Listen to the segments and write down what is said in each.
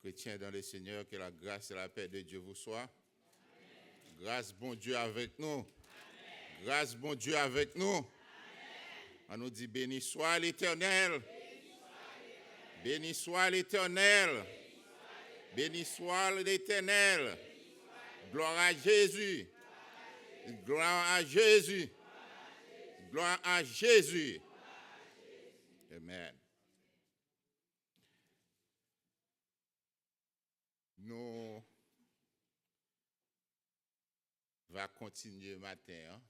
Chrétiens dans le Seigneur, que la grâce et la paix de Dieu vous soient. Amen. Grâce, bon Dieu, avec nous. Amen. Grâce, bon Dieu, avec nous. Amen. On nous dit, béni soit l'Éternel. Béni soit l'Éternel. Béni soit l'Éternel. Gloire à Jésus. Gloire à Jésus. Gloire à Jésus. Amen. Nous va continuer matin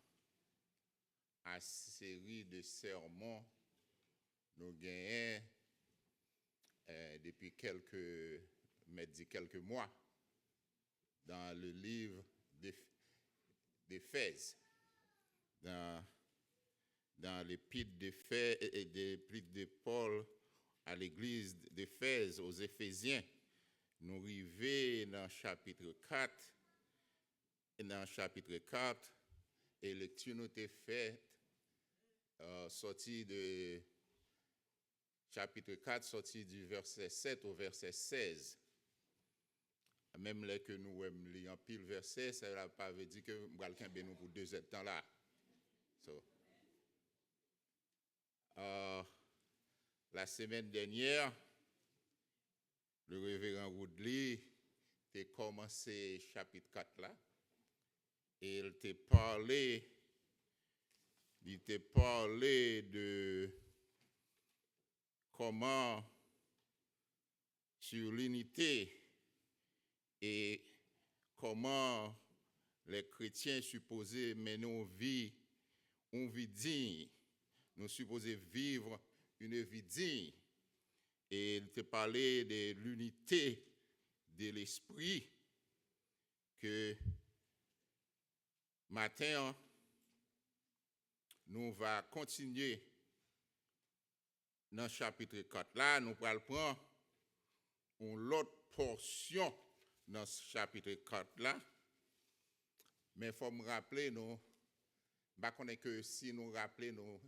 à série de sermons nous gagnons depuis quelques mois dans le livre d'Éphèse, dans l'épître de Paul à l'église d'Éphèse, aux Éphésiens. Nous arrivons dans le chapitre 4. Et dans le chapitre 4, et lecture nous est faite, sortie de chapitre 4, sortie du verset 7 au verset 16. Même là que nous lisons pile verset, ça ne veut pas dire que nous allons nous pour 2 heures de temps là. So, la semaine dernière, le révérend Woodley a commencé chapitre 4 là. Et il t'a parlé de comment, sur l'unité et comment les chrétiens supposés mener une vie digne, nous supposés vivre une vie digne. Et il t'a parlé de l'unité de l'esprit que matin, nous allons continuer dans le chapitre 4. Là, nous allons prendre une autre portion dans ce chapitre 4 là. Mais il faut me rappeler, nous, je ne connais que si nous rappelons,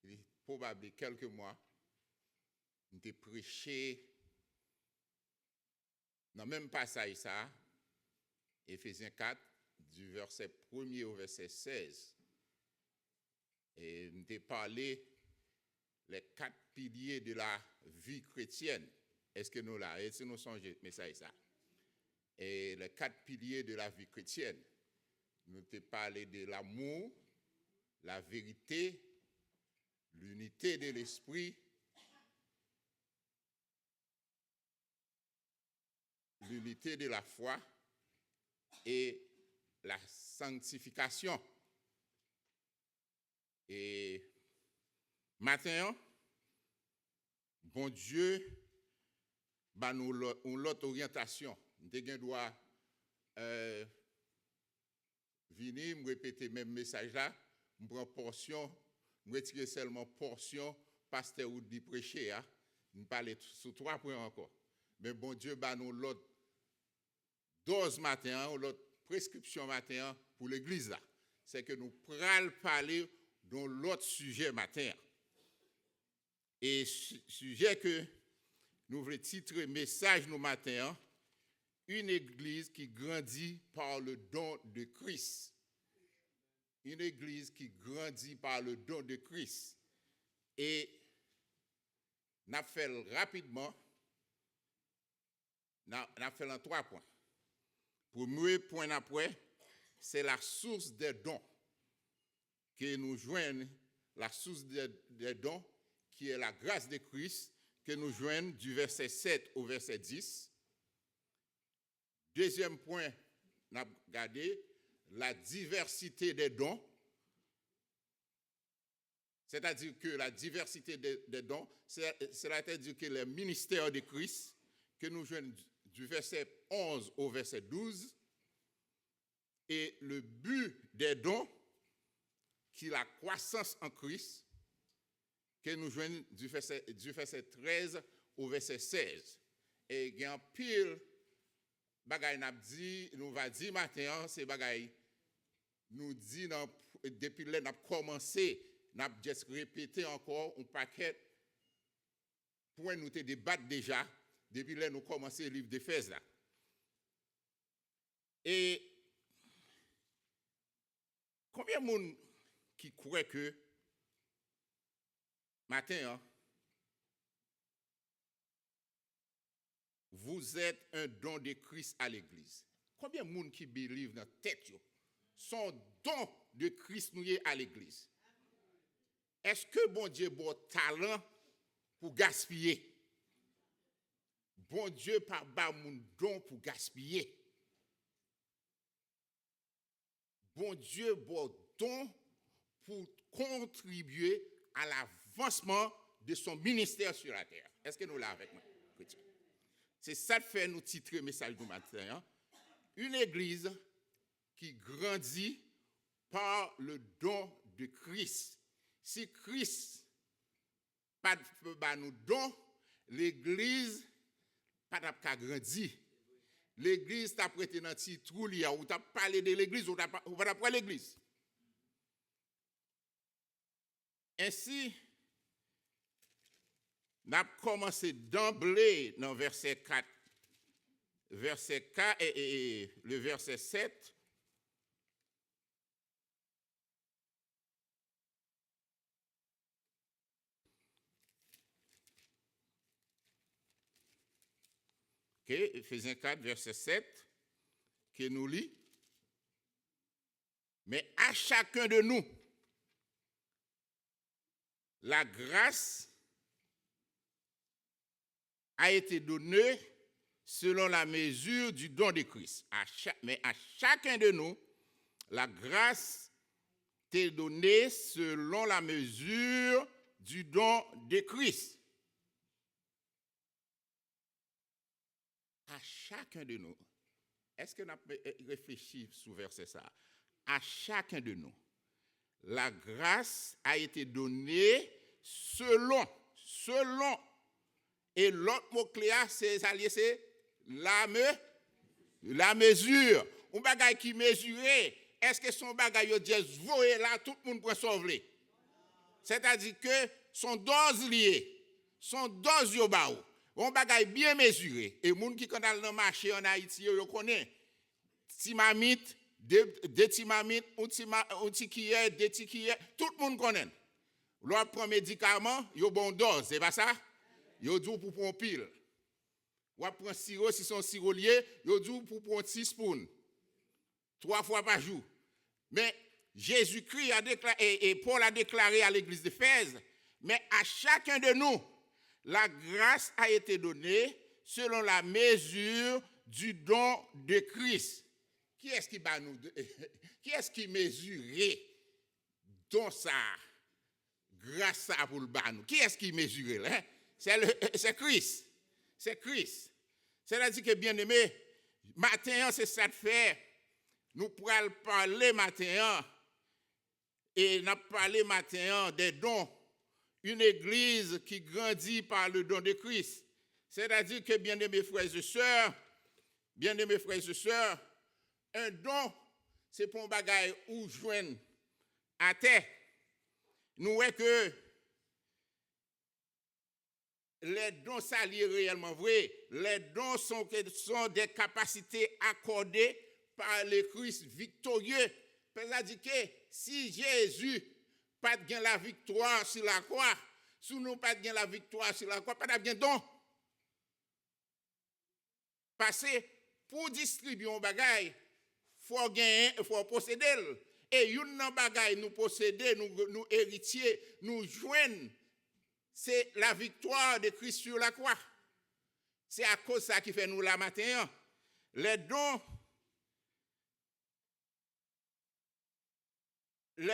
il est probable quelques mois, nous avons prêché dans le même passage, ça, Éphésiens 4, du verset 1er au verset 16. Et nous avons parlé les 4 piliers de la vie chrétienne. Est-ce que nous là? Est-ce que nous songez? Mais ça et ça. Et les 4 piliers de la vie chrétienne. Nous avons parlé de l'amour, la vérité, l'unité de l'esprit, l'unité de la foi et la sanctification. Et maintenant, bon Dieu, nous l'autre orientation. Nous doit venir, me répéter le même message là, me prendre portion, me retirer seulement portion, pasteur ou dit prêcher, nous parler sur 3 points encore. Mais bon Dieu, nous l'autre dose matin, ou l'autre prescription matin pour l'église là. C'est que nous prenons parler dans l'autre sujet matin. Et sujet que nous voulons titrer message nous matin, une église qui grandit par le don de Christ. Une église qui grandit par le don de Christ. Et nous fait rapidement, nous fait en 3 points. Premier point après, c'est la source des dons que nous joignons, la source des dons qui est la grâce de Christ que nous joignons du verset 7 au verset 10. Deuxième point, nous avons regardé la diversité des dons. C'est-à-dire que la diversité des dons, c'est-à-dire que les ministères de Christ que nous joignons du verset 11 au verset 12, et le but des dons, qui est la croissance en Christ, que nous joignons du verset 13 au verset 16. Et il y a un pile bagay nous va dire matin, c'est bagay nous dit depuis là, nous avons commencé, nous avons juste répété encore un paquet points nous te débattre déjà depuis là nous commençons le livre d'Éphèse là. Et combien de monde qui croit que matin, hein, vous êtes un don de Christ à l'église? Combien de monde qui believe dans la tête son don de Christ nous est à l'église? Est-ce que bon Dieu a bon talent pour gaspiller? Bon Dieu pas bas mon don pour gaspiller. Bon Dieu bon don pour contribuer à l'avancement de son ministère sur la terre. Est-ce que nous l'avons avec moi? C'est ça que fait nous titrer le message du matin. Hein? Une église qui grandit par le don de Christ. Si Christ pas de nous don, l'église pas d'ap grandir. L'église t'a prêté dans petit trou li ou t'a parlé de l'église ou pas d'après l'église. Ainsi, n'a commencé d'emblée dans verset 4. Verset 4 et le verset 7. OK, Éphésiens 4, verset 7, qui nous lit. Mais à chacun de nous, la grâce a été donnée selon la mesure du don de Christ. Mais à chacun de nous, la grâce t'est donnée selon la mesure du don de Christ. À chacun de nous. Est-ce que nous avons réfléchi sur verset ça? À chacun de nous, la grâce a été donnée selon. Et l'autre mot-clé, c'est la mesure. Un bagage qui mesuré, est-ce que son bagage yo dit voyer là, tout le monde peut sauver? C'est-à-dire que son dose liée, son dose yo ba ou. Un bagage bien mesuré. Et les gens qui sont dans le marché en Haïti, ils connaissent. Timamite, deux timamites, un tikier, deux tikier, tout le monde connaît. L'autre prend médicament, il y a bon dose, c'est pas ça? Il y a du pour prendre pile. Ou prend sirop, si son sirolier, il y a du pour prendre 6 spoons. 3 fois par jour. Mais Jésus-Christ a déclaré, et Paul a déclaré à l'église d'Éphèse, mais à chacun de nous, la grâce a été donnée selon la mesure du don de Christ. Qui est-ce qui va nous qui est-ce qui mesurait don ça grâce ça pour le banou? Qui est-ce qui mesurait là? C'est Christ. C'est Christ. C'est-à-dire que bien aimé, matin c'est ça de faire. Nous pourrons parler matin et nous parler matin des dons. Une église qui grandit par le don de Christ. C'est-à-dire que, bien-aimés frères et sœurs, un don, c'est pour un bagage ou joindre à terre. Nous voyons que les dons, ça lié réellement vrai. Les dons sont des capacités accordées par le Christ victorieux. C'est-à-dire que si Jésus pas de la victoire sur la croix, si nous pas de la victoire sur la croix, pas de don. Parce que pour distribuer un bagage, faut gagner, faut posséder. Et une bagage nous posséder, nous héritiers, nous joignent, c'est la victoire de Christ sur la croix. C'est à cause de ça qui fait nous la matin. Les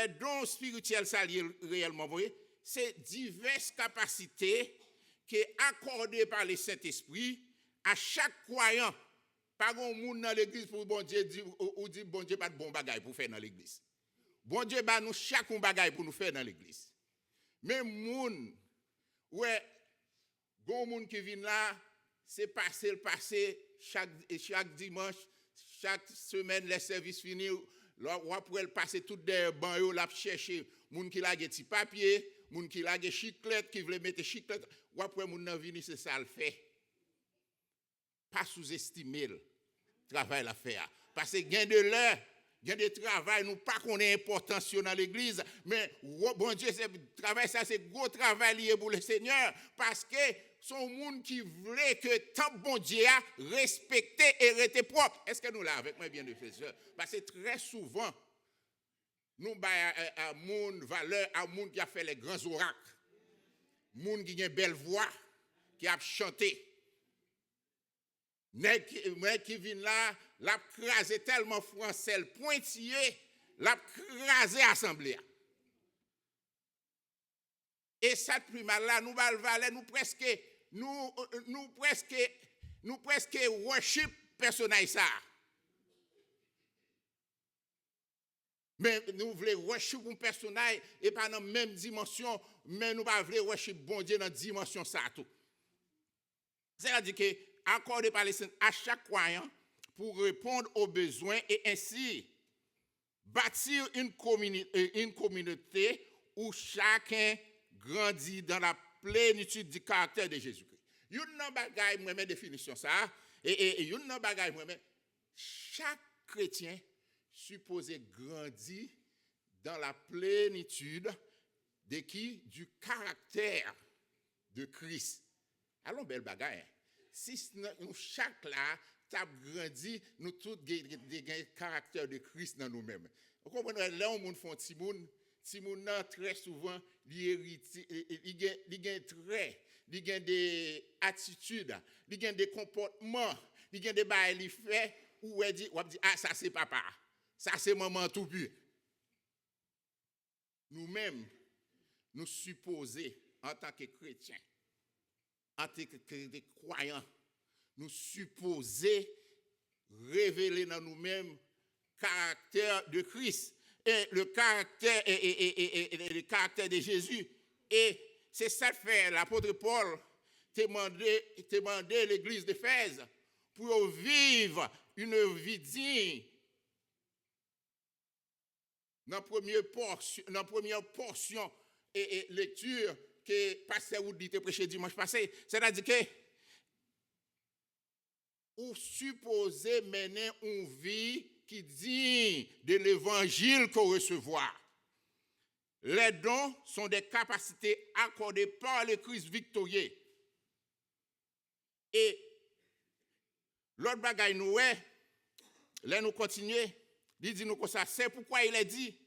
dons spirituels, ça réellement, vous voyez, c'est diverses capacités qui sont accordées par le Saint-Esprit à chaque croyant. Pas de monde dans l'église pour bon Dieu dire ou dit bon Dieu pas de bon bagaille pour faire dans l'église. Bon Dieu ba nous chaque bagaille pour nous faire dans l'église. Mais moun ouais bon monde qui vient là, c'est passer chaque dimanche, chaque semaine les services finis. Là, on pourrait passer tout des bancs, là, chercher moun qui l'a des papier, moun qui l'a des chiclettes, qui veut mettre chiclettes, ou après moun nan vini, c'est ça le fait. pas sous-estimer le travail à faire. Parce que gain de l'heure, gain de travail, nous pas qu'on ait importance dans l'église, mais bon Dieu, ce travail, ça c'est gros travail lié pour le Seigneur, parce que son monde qui voulait que tant bon Dieu a respecté et rester propre. Est-ce que nous l'avons avec moi bien de frères? Parce que très souvent, nous à mon valeur, à mon qui a fait les grands oracles, moun qui a une belle voix, qui a chanté. Mais qui vient là, l'a crasé tellement français, pointillé, l'a crasé l'assemblée. Et cette prima là, nous valons, nous presque worship personnage ça. Mais nous voulons worship un personnage et pas dans la même dimension, mais nous ne voulons pas worship bon Dieu dans la dimension ça tout. C'est-à-dire que accorder par les saints à chaque croyant pour répondre aux besoins et ainsi bâtir une communauté où chacun grandit dans la plénitude du caractère de Jésus-Christ. Il y a une bagaille, moi, mes définitions ça, et il y a une bagaille, moi, chaque chrétien supposé grandir dans la plénitude de qui? Du caractère de Christ. Allons, belle bagaille. Si nous, chaque là, t'as grandi, nous tous des caractères de Christ dans nous-mêmes. Vous comprenez? Là, on fait Timoun, très souvent, il y a traits, il y a des attitudes, il y a des comportements, il y a des bails qu'il fait, où on dit, ah, ça c'est papa, ça c'est maman tout pur. Nous-mêmes, nous supposons, en tant que chrétiens, en tant que croyants, nous supposons révéler dans nous-mêmes le caractère de Christ et le caractère, le caractère de Jésus. Et c'est ça que fait l'apôtre Paul demandé l'église d'Éphèse pour vivre une vie digne. Dans la première portion et lecture que Pasteur Woody a prêché dimanche passé, c'est-à-dire que vous supposez mener une vie qui digne de l'évangile qu'on recevoir. Les dons sont des capacités accordées par le Christ victorieux. Et l'autre bagaille nous est, là nous continuons, il dit nous comme ça, c'est pourquoi il a dit,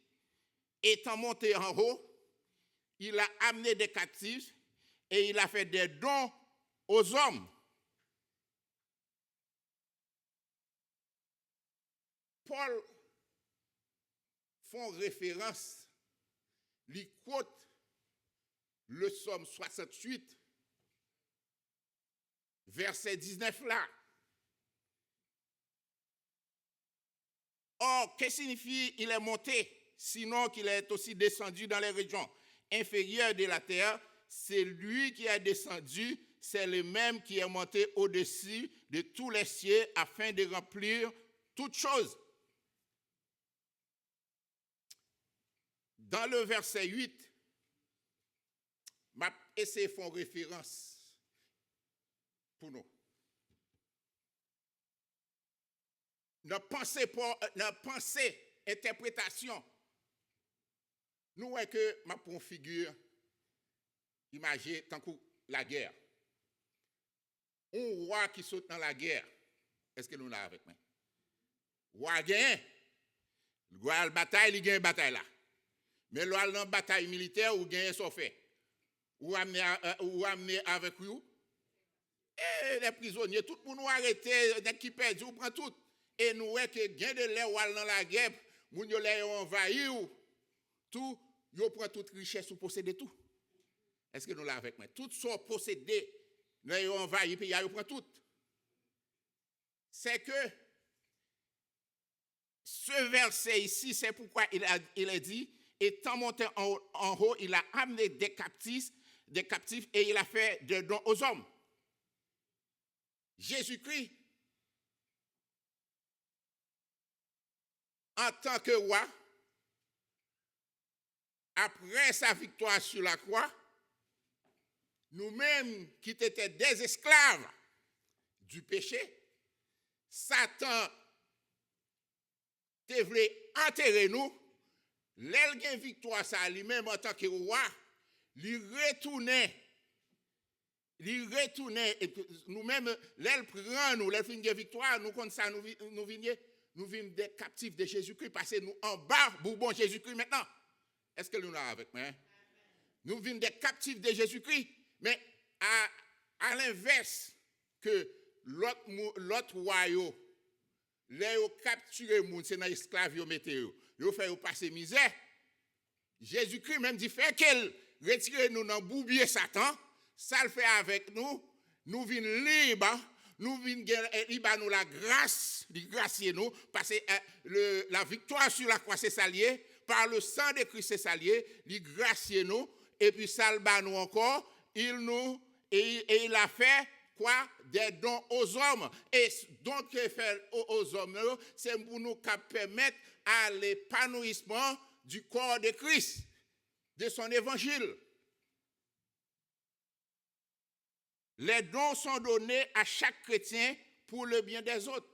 étant monté en haut, il a amené des captifs et il a fait des dons aux hommes. Paul font référence, il quote le psaume 68, verset 19 là. Or, que signifie il est monté, sinon qu'il est aussi descendu dans les régions inférieures de la terre? C'est lui qui est descendu, c'est le même qui est monté au-dessus de tous les cieux afin de remplir toutes choses. Dans le verset 8, m'a essayé de faire référence pour nous. Notre pensée, interprétation, nous voyons que ma pour figure, imaginez tant que la guerre. Un roi qui saute dans la guerre, est-ce que nous l'avons avec moi? Roi gagne, le roi a la bataille, il gagne la bataille là. Mais là, dans la bataille militaire, ou gagne son fait. Ou amener avec vous. Et les prisonniers, tout le monde arrêté, dès qu'ils perdent, ou prend tout. Et nous voyons que gagne de l'air dans la guerre, nous l'avons envahi, tout, ils prennent toute richesse ou posséder tout. Est-ce que nous l'avons avec moi? Tout sont possédés, nous l'avons envahi, puis ils prennent tout. C'est que ce verset ici, c'est pourquoi il a dit, étant monté en haut, il a amené des captifs et il a fait des dons aux hommes. Jésus-Christ, en tant que roi, après sa victoire sur la croix, nous-mêmes qui étions des esclaves, du péché. Satan te voulait enterrer nous. L'el gen victoire ça lui-même en tant que roi, lui retournait, nous-mêmes, l'el prend nous, l'el fin de victoire, nous comme ça, nous venons des captifs de Jésus-Christ, parce que nous en bas, Bourbon Jésus-Christ maintenant. Est-ce que nous sommes avec moi? Hein? Nous venons des captifs de Jésus-Christ, mais à l'inverse que l'autre royaume, les ont capturé les gens, c'est dans l'esclave, ils ont fait passer misère. Jésus-Christ même dit fait qu'elle retire nous dans boubier Satan, ça le fait avec nous, nous venons libres, nous venons nous la grâce, de gracier nous, parce que la victoire sur la croix c'est salié, par le sang de Christ c'est salié, il gracier nous, et puis ça le nous encore, il a fait quoi? Des dons aux hommes. Et donc, qu'il fait aux hommes, c'est pour nous permettre à l'épanouissement du corps de Christ, de son évangile. Les dons sont donnés à chaque chrétien pour le bien des autres.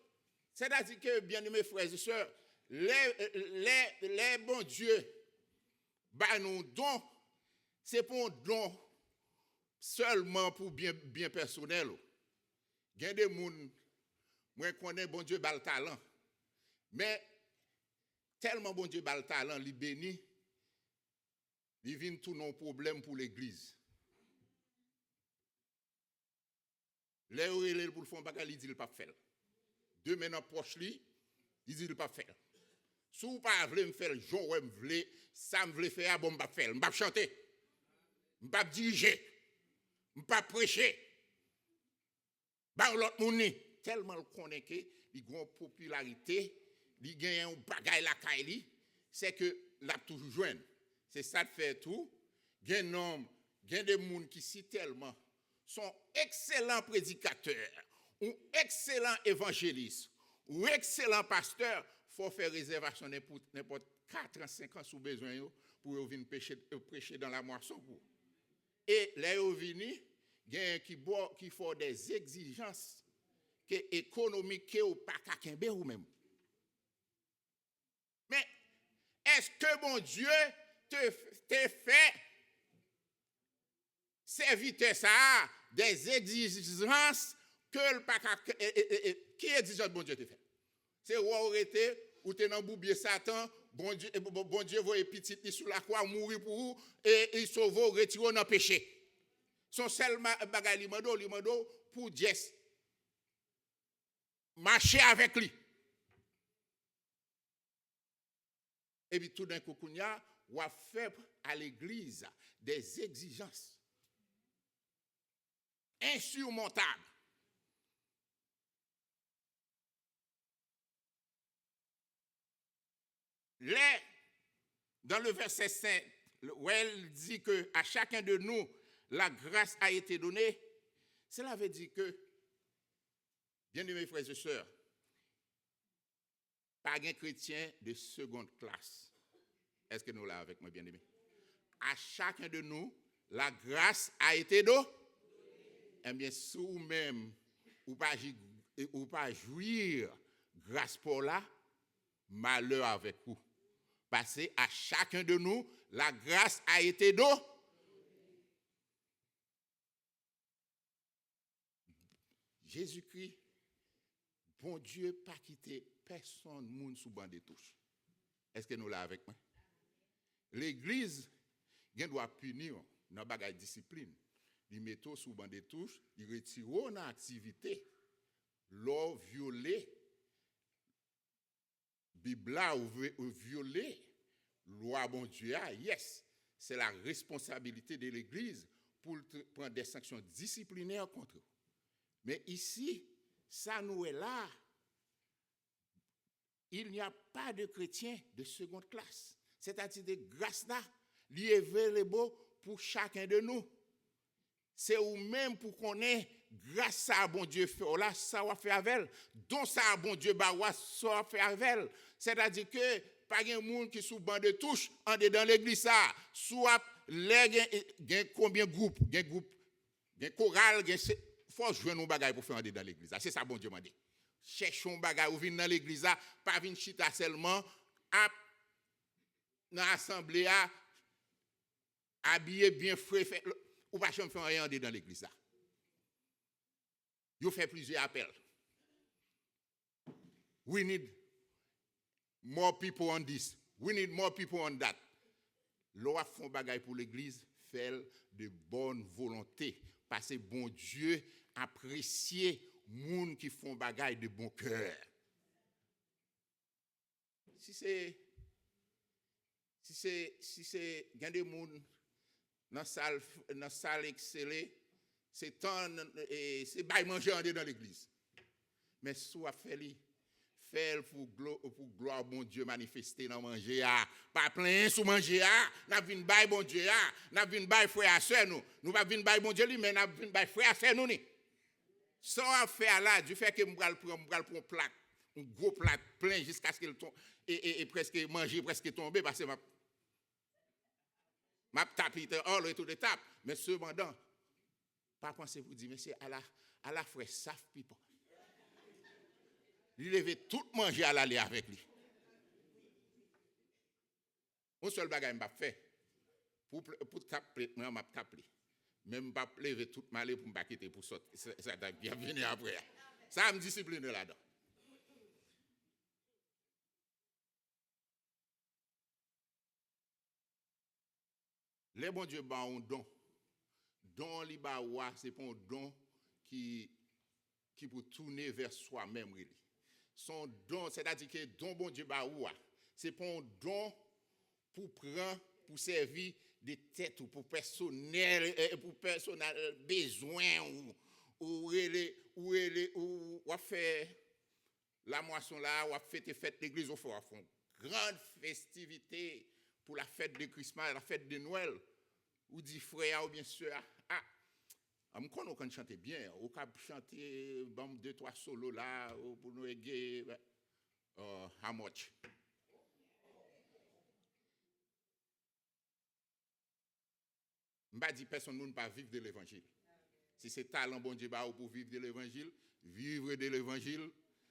C'est-à-dire que, bien-aimés frères et sœurs, les bons dieux, nous dons, c'est pour un don seulement pour bien personnel. Il y a des gens, moi, connais bon Dieu bal talent. Mais, tellement bon Dieu bal talent, il bénit, il vient tout nos problèmes pour l'église. Les oreilles pour le fond bagarre, il dit il pas faire. Deux maintenant proche lui, il dit il pas faire. Si vous pas voulez me faire, je veux ça me veut faire, bon, je vais faire, je vais chanter, je vais diriger. Je ne pas prêcher. Bah l'autre monde tellement le connaît que il a une popularité, il gagne un bagage la caille, c'est que l'a toujours joindre. C'est ça de faire tout. Il y a des gens qui si tellement sont excellents prédicateurs ou excellents évangélistes ou excellents pasteurs, il faut faire réservation n'importe 4 ans, 5 ans sous besoin pour venir prêcher dans la moisson. Et les ovini, il y a qui font des exigences économiques ou pas qu'à ou même. Mais est-ce que mon Dieu te fait serviteur ça des exigences que le pas qui exigence bon Dieu te fait? C'est où arrêter ou t'es dans boubier Satan, bon Dieu voit petit sur la croix mourir pour vous et il sauve retirer dans péché. Son seul bagage limando pour Jess marcher avec lui. Et puis tout d'un coup, on a fait à l'église des exigences insurmontables. Dans le verset 5, où elle dit qu'à chacun de nous, la grâce a été donnée, cela veut dire que, bien-aimés frères et sœurs, pas un chrétien de seconde classe. Est-ce que nous l'avons avec moi, bien-aimés? À chacun de nous, la grâce a été donnée. Eh bien, si vous-même, ou pas jouir grâce pour là, malheur avec vous. Parce que à chacun de nous, la grâce a été donnée. Jésus-Christ, bon Dieu, pas quitter personne, monde sous banc de touche. Est-ce que nous l'avons avec moi? L'église, il doit punir dans la discipline. Il met sous banc de touche, il retire dans l'activité. L'or violé, Bible ou violé, loi bon Dieu, yes, c'est la responsabilité de l'église pour prendre des sanctions disciplinaires contre eux. Mais ici, ça nous est là. Il n'y a pas de chrétiens de seconde classe. C'est-à-dire de grâce là, lié pour chacun de nous. C'est ou-même pour qu'on ait grâce à bon Dieu fait là, ça va faire avec elle. Donc ça bon Dieu bawa, ça va faire avec elle. C'est-à-dire que pas un monde qui sous banc de touche en dedans l'église ça, soit les combien de groupes, des chorales, faut jouer nos bagages pour faire entrer dans l'église. C'est ça bon Dieu m'a dit. Cherchons bagages ou venir dans l'église pas venir chita seulement à dans l'assemblée habillé bien frais ou pas jamais faire rien dans l'église là. Yo fait plusieurs appels. We need more people on this. We need more people on that. L'on a fait un bagage pour l'église, fait de bonne volonté. Parce que bon Dieu apprécie moun qui font bagage de bon cœur. Si c'est gain de moun dans salle excellée, c'est temps c'est bail manger dans l'église. Mais soit fait pour gloire bon Dieu manifester dans manger pas plein sous manger n'a vinn bail bon Dieu n'a vinn bail frère à sœur nous pas vinn bail bon Dieu lui mais n'a vinn bail frère à sœur nous ni ça faire là du fait que m'gal prendre plat un gros plat plein jusqu'à ce qu'il tombe et presque manger presque tomber parce que m'a tapé hors et tout de tape mais cependant pas penser pour dire mais c'est à la frère saf people. Il devait tout manger à l'aller avec lui. Un seul bagage m'a fait pour taper moi m'a taper. Même pas lever tout malé pour me quitter pour sortir ça bien venir après. Ça me discipline là-dedans. Les bon Dieu ba un don. Don li ba wa c'est pas un don qui pour tourner vers soi-même. Son don, c'est-à-dire que don bon Dieu baoua, c'est pas un don pour prendre, pour servir de tête ou pour personnel besoin ou faire la moisson là, ou fête l'église au fort, font grande festivité pour la fête de Christmas, la fête de Noël, ou dit frère ou bien sœur, je connais qu'on chante bien, on peut chanter 2-3 solos là pour nous aider. How much? Je ne dis personne ne peut pas vivre de l'évangile. Si c'est talent bon Dieu pour vivre de l'évangile, vivre de l'évangile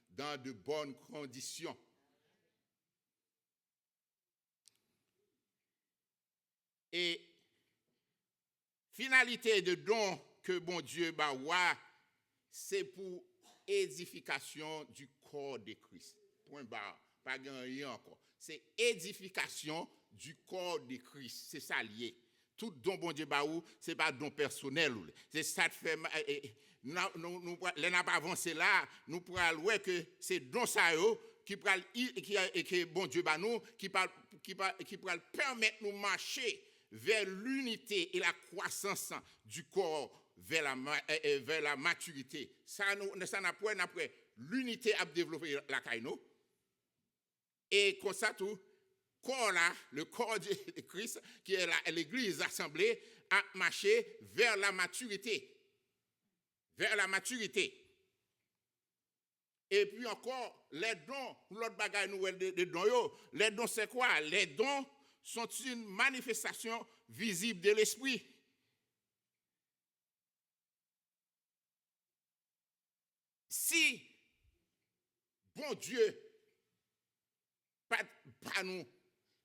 dans de bonnes conditions. Et finalité de don que bon Dieu baoua, c'est pour édification du corps de Christ. Point barre, pas rien encore. C'est édification du corps de Christ. C'est ça lié. Tout don bon Dieu baou, c'est pas don personnel. C'est ça de fait. Nous n'a pas avancé là. Nous pourrons voir que c'est don ça qui bon Dieu ba nous qui pourra permettre nous marcher vers l'unité et la croissance du corps vers la maturité. Ça n'a pas après l'unité à développer la caïno. Et comme ça tout, corps là, le corps de Christ, qui est l'église assemblée, a marché vers la maturité. Vers la maturité. Et puis encore, les dons, l'autre bagaille nous les dons, les dons c'est quoi? Les dons sont une manifestation visible de l'esprit. Si bon Dieu pas nous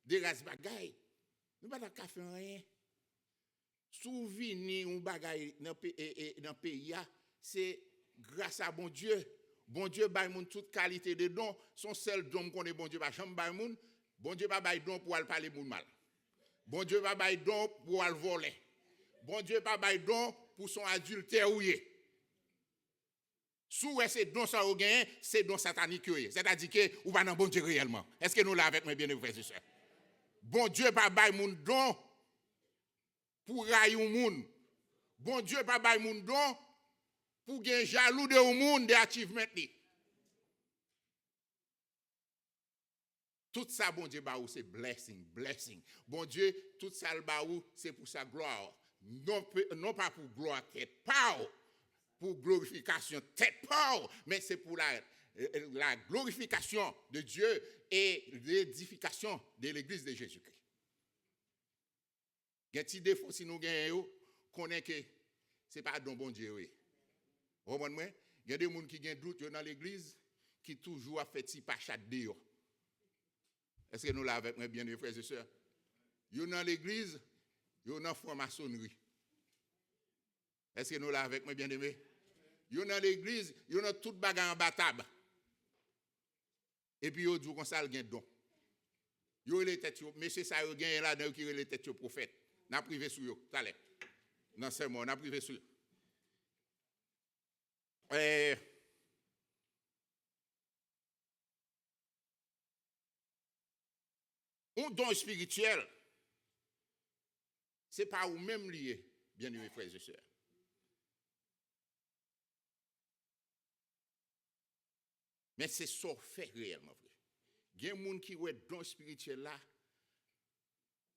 dégager bagaille, nous pas qu'à faire rien. Souvenir un bagaille dans le pays, c'est grâce à bon Dieu. Bon Dieu baille moun toute qualité de don, son seul don qu'on est bon Dieu pas jamais baille moun. Bon Dieu pas baille don pour aller parler moun mal. Bon Dieu pas baille don pour aller voler. Bon Dieu pas baille don pour son adultère ouillé. Sous ces dons ça au gain, c'est dons sataniques. C'est-à-dire que ou pas dans bon Dieu réellement. Est-ce que nous là avec mes bien frères et sœurs? Bon Dieu pas baille moun don pour railler un moun. Bon Dieu pas baille moun don pour gagner jaloux de un moun de achievement li. Tout ça bon Dieu baou c'est blessing. Bon Dieu tout ça le baou c'est pour sa gloire. Non pas pour gloire tête pas pour glorification tête pas mais c'est pour la glorification de Dieu et l'édification de l'église de Jésus-Christ. Gen ti défaut si nous gagnons connaît que c'est pas don bon Dieu. Vous comprenez? Il y a des gens qui ont doute dans l'église qui toujours a fait si pachat dehors. Est-ce que nous l'avons avec mes bien-aimés frères et sœurs? Ils dans l'église, ils dans la franc-maçonnerie. Est-ce que nous l'avons avec mes bien-aimés? Ils dans l'église, ils dans toute bagarre en battable. Et puis ils disent qu'on ça le don. Ils les têtes, monsieur ça yo gagne là dans qui les têtes prophète. N'a privé sur eux, t'allez. Non c'est moi, n'a privé sur eux. Un don spirituel, ce n'est pas au même lié, bien-aimés frères et sœurs. Mais c'est ça fait réellement vrai. Il y a des gens qui ont un don spirituel là,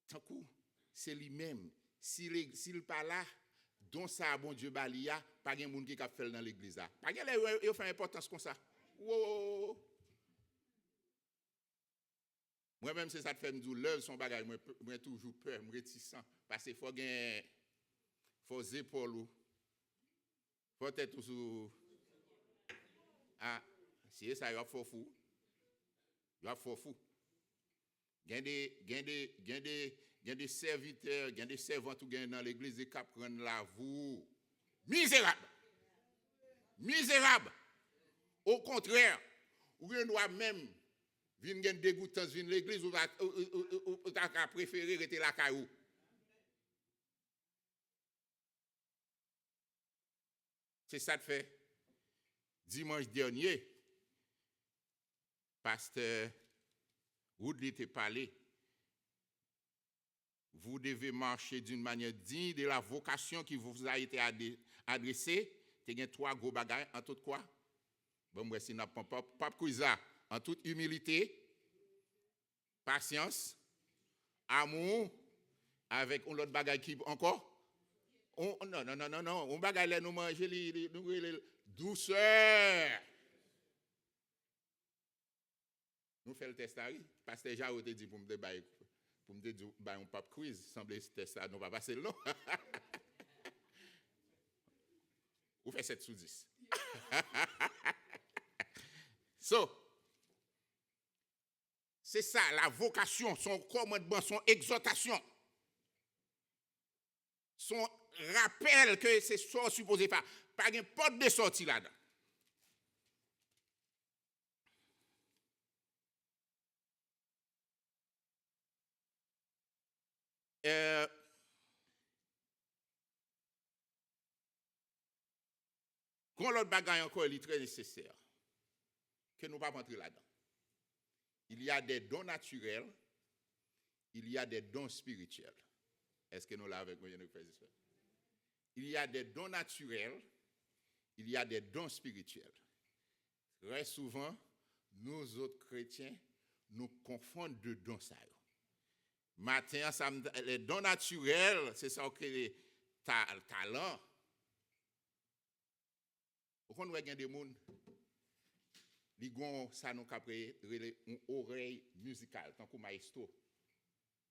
tant coup, c'est lui-même. S'il n'est pas là, don ça, bon Dieu, balia, pas de gens qui a fait dans l'église là. Pas de gens qui ont fait importance comme ça. Wow. Moi-même, c'est ça que fait me dire, l'œuvre, son bagage, moi toujours peur, moi réticent. Parce qu'il faut gagner, faut épaules, faut être sous. Ah, si ça, il y a faux fou. Il y a faux fou. Il y a des serviteurs, il y a des servantes dans l'église qui prennent la voue. Misérable. Misérable. Au contraire, ou bien doit même venir dégoûtance, venir l'église ou t'as préféré rester la caillou. C'est ça que fait. Dimanche dernier, pasteur Woodley t'a parlé. Vous devez marcher d'une manière digne de la vocation qui vous a été adressée. Tu as 3 gros bagages en tout quoi? Bon, moi, si n'a pas cousa, en toute humilité, patience, amour, avec un autre bagage qui encore? Non. Un bagage là, nous manger, nous douceur. Nous faisons le test à parce que déjà, on te dit pour me débailler. Pour me dire, un pape quiz, semble que ça ne va pas passer le nom. Vous faites 7 sur 10. C'est ça, la vocation, son commandement, son exhortation, son rappel que c'est ça supposé faire. Pas une porte de sortie là-dedans. Quand l'autre bagaille encore est très nécessaire, que nous ne pas rentrer là-dedans. Il y a des dons naturels, il y a des dons spirituels. Est-ce que nous l'avons avec nous, frères et sœurs? Il y a des dons naturels, il y a des dons spirituels. Très souvent, nous autres chrétiens, nous confondons deux dons. Matin, les dons naturels, c'est ça que les talents. Quand nous avons des gens, ils ont ça nous capé une oreille musicale, tant que maestro.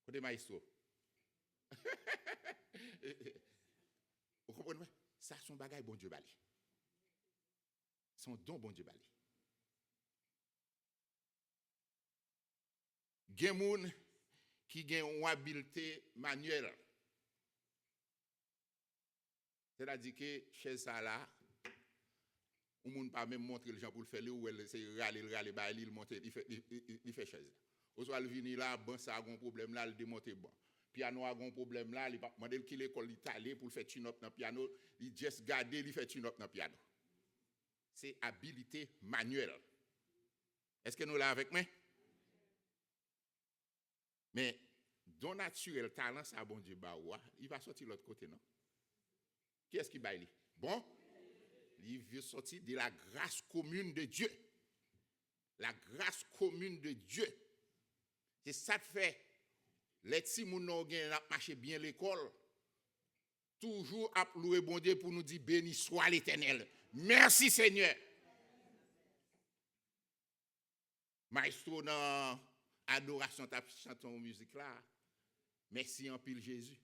Côté maestro. Vous comprenez? Ça, son bagage, bon Dieu bali. Son don, bon Dieu bali. Il y a des gens qui ont une habileté manuelle. C'est-à-dire que chez ça là, on ne peut pas même montrer les gens pour le faire, ou elle essaie râler, il monte, il fait chaise. Au soir, il vient là, bon, ça a un problème là, il démonte bon. Piano a un problème là, il va demander qu'il l'école l'Italie pour faire tune-up dans le piano, il juste garder, il fait tune-up dans le piano. C'est habilité manuelle. Est-ce que nous l'avons avec moi? Mais, don naturel, talent, ça, bon Dieu, il va sortir de l'autre côté, non? Qui est-ce qui baille? Bon? Il veut sortir de la grâce commune de Dieu. La grâce commune de Dieu. C'est ça que fait. Les petits gens qui marché bien l'école, toujours à louer bon Dieu pour nous dire béni soit l'Éternel. Merci Seigneur. Maestro dans adoration, tu chanton musique là. Merci en pile Jésus.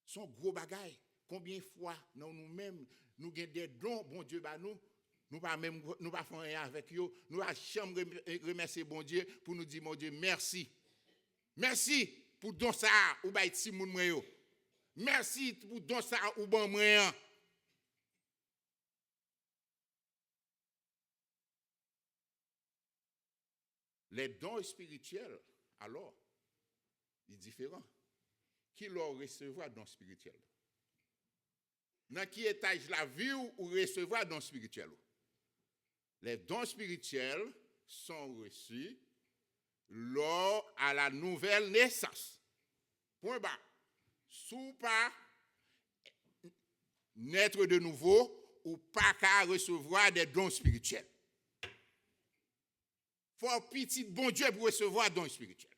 Son gros bagaille. Combien de fois nous-mêmes, nous avons des dons, bon Dieu, bah nous pas même nous pas faire rien avec eux, nous pas jamais remercier bon Dieu pour nous dire mon Dieu merci. Merci pour don ça ou ba ti moun mwen yo. Merci pour don ça ou ban mwen. Les dons spirituels, alors, ils sont différents. Qui leur recevoir don spirituel? Dans quel étage la vie ou recevoir don spirituel? Les dons spirituels sont reçus lors à la nouvelle naissance. Point bas. Sous pas naître de nouveau ou pas qu'à recevoir des dons spirituels. Faut petit bon Dieu pour recevoir dons spirituels.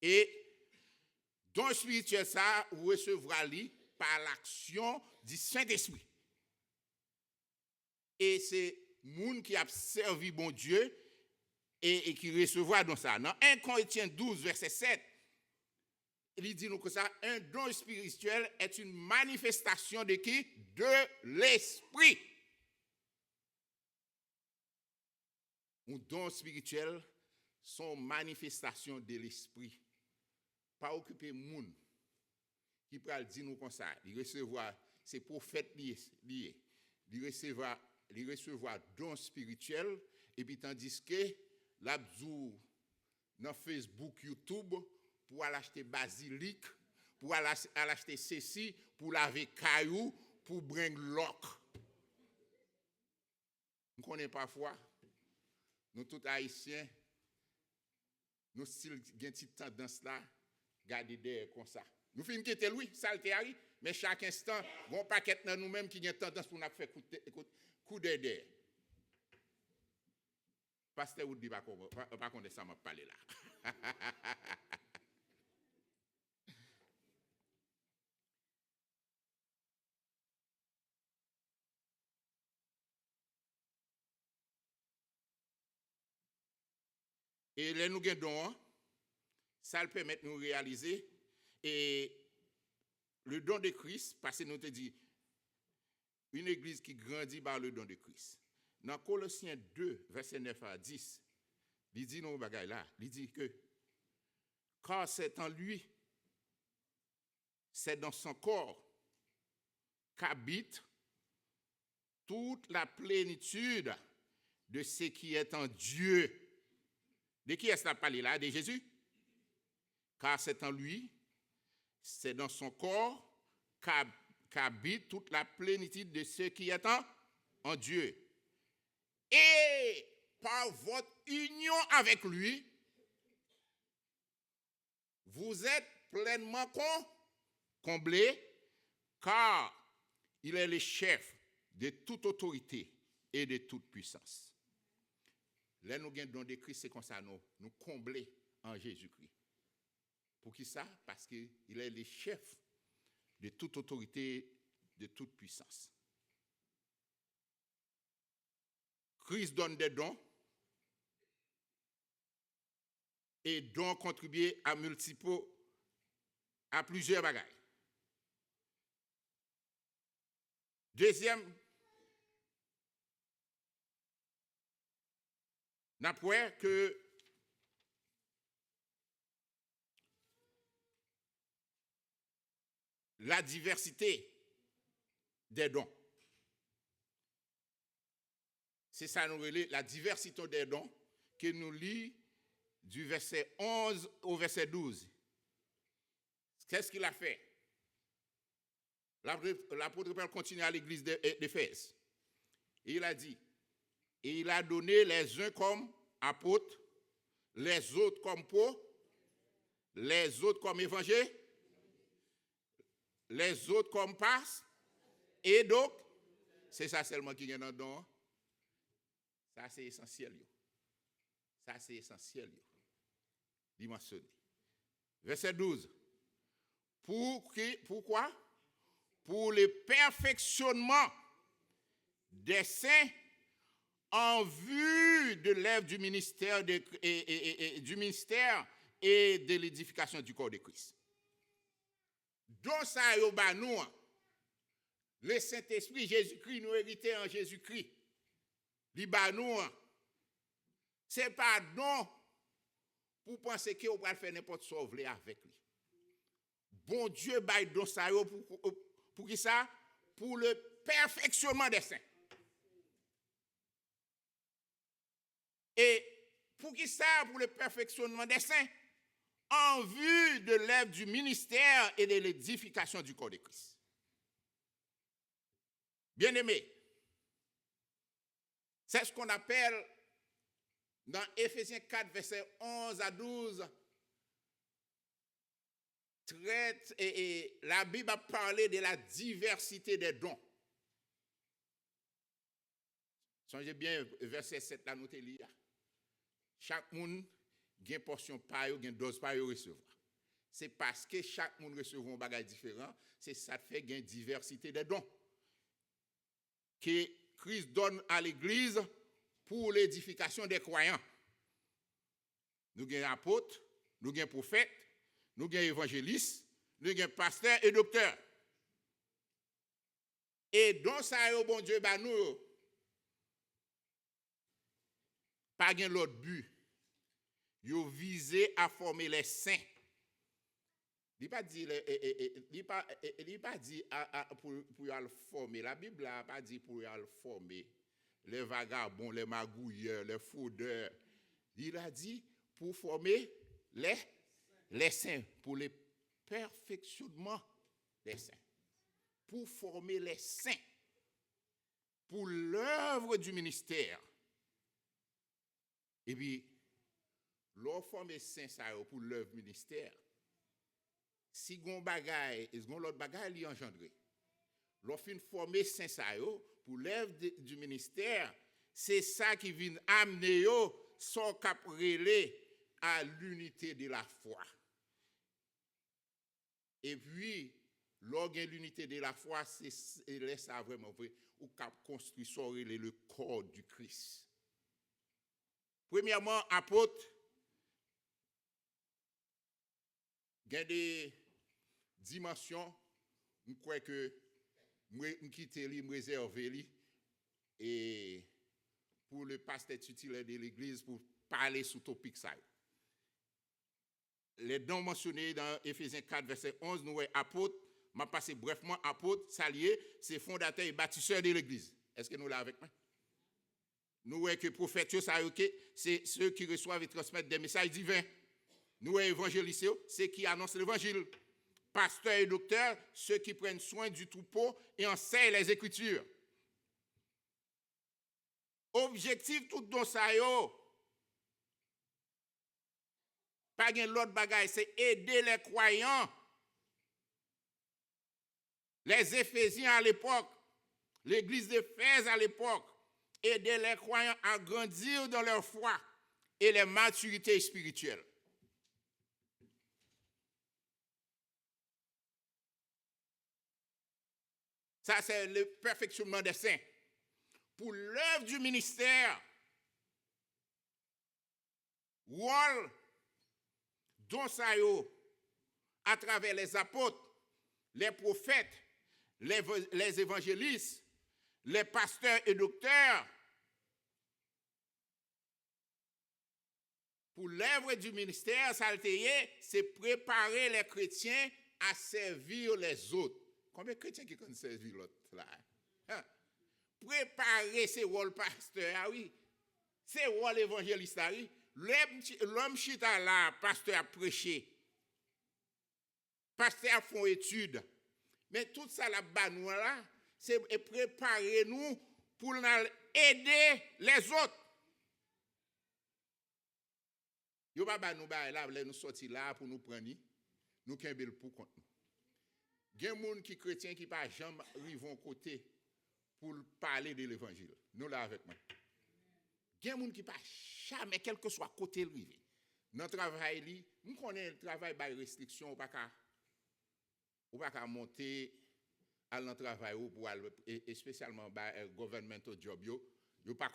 Et don spirituel ça vous recevrez li par l'action du Saint-Esprit. Et c'est moun qui a servi bon Dieu et qui recevra dans ça. Dans 1 Corinthiens 12 verset 7, il dit nous que ça, un don spirituel est une manifestation de qui? De l'esprit. Un don spirituel sont manifestation de l'esprit. Pas occuper moun qui peut dire nous comme ça, il recevra c'est prophète lié. Il recevra don spirituel et puis tandis que l'abdou dans Facebook, YouTube pour aller acheter basilic, pour aller acheter ceci, pour laver caillou, pour bring lock. Nous connaissons parfois nous tous haïtiens nous style une petite tendance là garder derrière comme ça. Nous finissons quitter lui, ça le théâtre, mais chaque instant, bon paquet dans nous-mêmes qui a tendance pour nous faire coup derrière. Pasteur vous dit pas qu'on ça m'a parlé là. Et là nous gagnons ça le permet de nous réaliser et le don de Christ parce que nous te dit une église qui grandit par le don de Christ. Dans Colossiens 2 verset 9 à 10, il dit nos bagailles là, il dit que car c'est en lui, c'est dans son corps qu'habite toute la plénitude de ce qui est en Dieu. De qui est-ce qu'on parle là? De Jésus? Car c'est en lui, c'est dans son corps qu'habite toute la plénitude de ce qui est en Dieu. Et par votre union avec lui, vous êtes pleinement comblés, car il est le chef de toute autorité et de toute puissance. Là, nous gagnons don de Christ, c'est comme ça, nous combler en Jésus-Christ. Pour qui ça? Parce qu'il est le chef de toute autorité, de toute puissance. Christ donne des dons et dons contribuent à plusieurs bagailles. Deuxième, n'après que la diversité des dons. C'est ça nous relève, la diversité des dons que nous lit du verset 11 au verset 12. Qu'est-ce qu'il a fait? L'apôtre Paul continue à l'église d'Éphèse. Et il a dit, et il a donné les uns comme apôtres, les autres comme pauvres, les autres comme évangile, les autres comme passe, et donc, c'est ça seulement qui est dans le don. Ça, c'est essentiel. Ça, c'est essentiel. Dimensionné. Verset 12. Pourquoi? Pour le perfectionnement des saints en vue de l'œuvre du ministère et de l'édification du corps de Christ. Dans ça, nous, le Saint-Esprit, Jésus-Christ, nous héritons en Jésus-Christ. Nous, ce n'est pas don pour penser qu'on va faire n'importe quoi avec lui. Bon Dieu, don ça pour qui ça? Pour le perfectionnement des saints. Et pour qui ça? Pour le perfectionnement des saints. En vue de l'œuvre du ministère et de l'édification du corps de Christ. Bien-aimés, c'est ce qu'on appelle dans Éphésiens 4, versets 11 à 12, et la Bible a parlé de la diversité des dons. Songez bien, verset 7, là, nous te lire. Chaque monde a une portion par eux, une dose par eux recevoir. C'est parce que chaque monde recevra un bagage différent, c'est ça fait une diversité des dons. Que Christ donne à l'Église pour l'édification des croyants. Nous avons apôtres, nous avons prophètes, nous avons évangélistes, nous avons pasteurs et docteurs. Et dans ça, bon Dieu, nous, pas de l'autre but. Ils visé à former les saints. Il n'a pas dit pour le former. La Bible n'a pas dit pour le former. Les vagabonds, les magouilleurs, les fraudeurs. Il a dit pour former les saints, pour le perfectionnement des saints. Pour former les saints. Pour l'œuvre du ministère. Et puis, l'on forme saint pour l'œuvre ministère. Si gon bagay, et gon l'autre bagay li engendré. L'on fin former saint pour l'œuvre du ministère, c'est ça qui vient amener yo son cap relé à l'unité de la foi. Et puis, lorsqu'il y a l'unité de la foi, c'est ça vraiment vrai, ou cap construit son relé le corps du Christ. Premièrement, apôtre, il y a des dimensions, je crois que je quitte lui, je réserve lui, et pour le pasteur titulaire de l'église, pour parler sur le topic ça. Les dons mentionnés dans Éphésiens 4, verset 11, nous voyons apôtre, je vais passer brièvement apôtre, salier, c'est fondateur et bâtisseur de l'église. Est-ce que nous l'avons avec moi? Nous voyons que prophètes, c'est ceux qui reçoivent et transmettent des messages divins. Nous, évangélistes, c'est qui annoncent l'évangile. Pasteurs et docteurs, ceux qui prennent soin du troupeau et enseignent les Écritures. Objectif tout dans ça, pas de l'autre bagaille, c'est aider les croyants. Les Éphésiens à l'époque, l'église d'Éphèse à l'époque, aider les croyants à grandir dans leur foi et leur maturité spirituelle. Ça, c'est le perfectionnement des saints. Pour l'œuvre du ministère, rôle dont ça à travers les apôtres, les prophètes, les évangélistes, les pasteurs et docteurs, pour l'œuvre du ministère, c'est préparer les chrétiens à servir les autres. Combien de chrétiens qui connaissent servir l'autre là? Hein? Préparer ces rôles pasteurs, ah oui. Ces rôles évangélistes, ah oui. L'homme chita là, pasteur a prêché. Pasteur a fait étude. Mais tout ça là-bas, nous là, c'est préparer nous pour aider les autres. Yo pas nous là, nous sortir là pour nous prendre, nous kembel pour compte nous. Il y a des gens qui chrétiens qui pas jamais arrivent côté pour parler de l'évangile. Nous là avec moi. Il y a des gens qui pas jamais quel que soit côté arrivé. Dans le travail, nous connaissons le travail par restriction, ou pas qu'à monter à l'en travail pour et spécialement par governmental job yo pas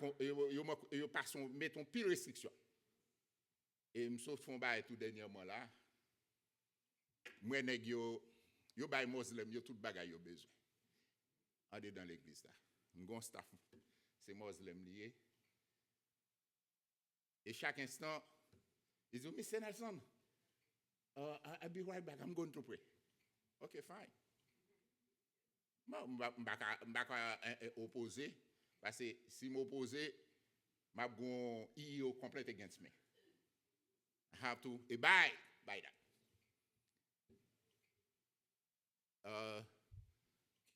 mettons pile restriction. Et me sauf fond bail tout dernièrement là. Moi nèg yo bay musulman yo tout bagay yo besoin. En dedans l'église là. M'gon staff c'est musulman lié. Et chaque instant ils disent Mr. Nelson I'll be right back. I'm going to pray. Okay, fine. Moi m'baka opposé parce que si m'opposer m'a gon IO complete against me. I have to abide by that.